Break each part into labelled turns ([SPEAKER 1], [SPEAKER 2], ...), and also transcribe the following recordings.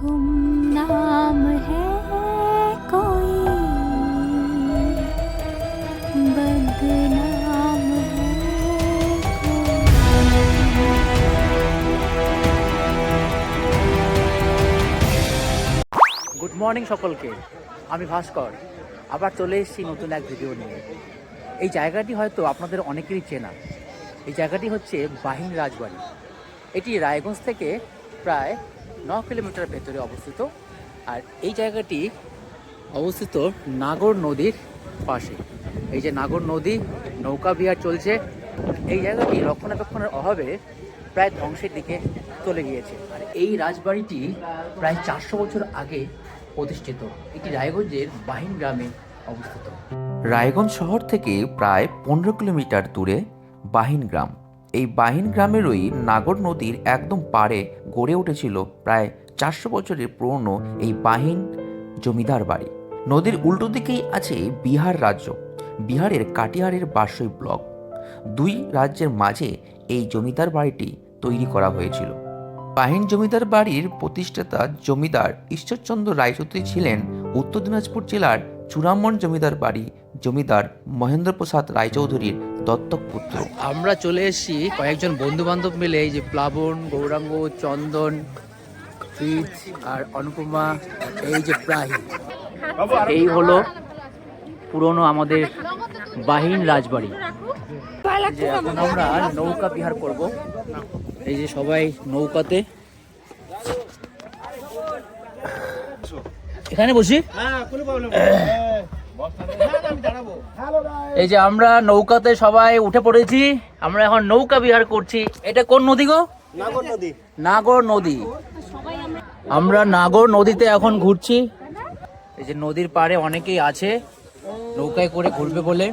[SPEAKER 1] गुमनाम है कोई बदनाम है
[SPEAKER 2] গুড মর্নিং সকলকে, আমি ভাস্কর আবার চলে এসেছি নতুন এক ভিডিও নিয়ে। এই জায়গাটি হয়তো আপনাদের অনেকেরই চেনা। এই জায়গাটি হচ্ছে বাহিন রাজবাড়ি। এটি রায়গঞ্জ থেকে প্রায় 9 কিলোমিটার ভেতরে অবস্থিত। আর এই জায়গাটি অবস্থিত নাগর নদীর পাশে। এই যে নাগর নদী, নৌকা বিহার চলছে। এই জায়গাটি রক্ষণাবেক্ষণের অভাবে প্রায় ধ্বংসের দিকে চলে গিয়েছে। আর এই রাজবাড়িটি প্রায় 400 বছর আগে প্রতিষ্ঠিত। এটি রায়গঞ্জের বাহিন গ্রামে অবস্থিত।
[SPEAKER 3] রায়গঞ্জ শহর থেকে প্রায় 15 কিলোমিটার দূরে বাহিন গ্রাম। এই বাহিন গ্রামেরই নাগর নদীর একদম পাড়ে গড়ে উঠেছিল প্রায় 400 বছরের পুরনো এই বাহিন জমিদার বাড়ি। নদীর উল্টো দিকেই আছে বিহার রাজ্য, বিহারের কাটিহারের বাসই ব্লক। দুই রাজ্যের মাঝে এই জমিদার বাড়িটি তৈরি করা হয়েছিল। বাহিন জমিদার বাড়ির প্রতিষ্ঠাতা জমিদার ঈশ্বরচন্দ্র রায়চৌধুরী ছিলেন উত্তর দিনাজপুর জেলার চূড়ামন জমিদার বাড়ি জমিদার মহেন্দ্র প্রসাদ রায়চৌধুরীর দত্তক পুত্র।
[SPEAKER 2] আমরা চলে এসেছি কয়েকজন বন্ধু বান্ধব মিলে। এই যে প্লাবন, গৌরাঙ্গ, চন্দন, প্রীত আর অনুপমা, এই যে প্রাহি, এই হলো পুরনো আমাদের বাহিন রাজবাড়ি। যে এখন আমরা নৌকা বিহার করব। এই যে সবাই নৌকাতে, এখানে বসি। এই যে আমরা নৌকাতে সবাই উঠে পড়েছি। আমরা এখন নৌকা বিহার করছি। এটা কোন নদী গো? নাগর নদী। আমরা নাগর নদীতে এখন ঘুরছি। এই যে নদীর পাড়ে অনেকেই আছে নৌকায় করে ঘুরবে বলে।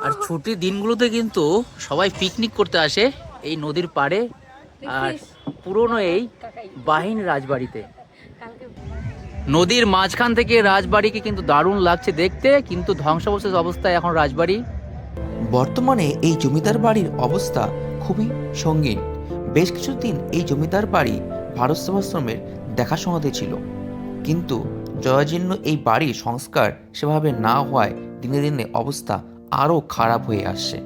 [SPEAKER 2] আর ছুটির দিনগুলোতে কিন্তু সবাই পিকনিক করতে আসে এই নদীর পাড়ে আর পুরনো এই বাহিন রাজবাড়িতে। নদীর মাঝখান থেকে রাজবাড়িকে কিন্তু দারুণ লাগছে দেখতে, কিন্তু ধ্বংসাবশেষ অবস্থায় এখন রাজবাড়ি।
[SPEAKER 3] বর্তমানে এই জমিদার বাড়ির অবস্থা খুবই সঙ্গীন। বেশ কিছুদিন এই জমিদার বাড়ি ভারত সেবাশ্রমের দেখাশোনাতে ছিল, কিন্তু জরাজীর্ণ এই বাড়ির সংস্কার সেভাবে না হওয়ায় দিনে দিনে অবস্থা আরও খারাপ হয়ে আসছে।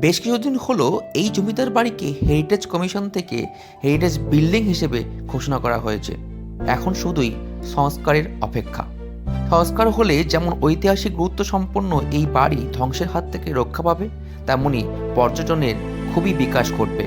[SPEAKER 3] বেশ কিছুদিন হলো এই জমিদার বাড়িকে হেরিটেজ কমিশন থেকে হেরিটেজ বিল্ডিং হিসেবে ঘোষণা করা হয়েছে। এখন শুধুই সংস্কারের অপেক্ষা। সংস্কার হলে যেমন ঐতিহাসিক গুরুত্ব সম্পন্ন এই বাড়ি ধ্বংসের হাত থেকে রক্ষা পাবে, তেমনি পর্যটনের খুবই বিকাশ ঘটবে।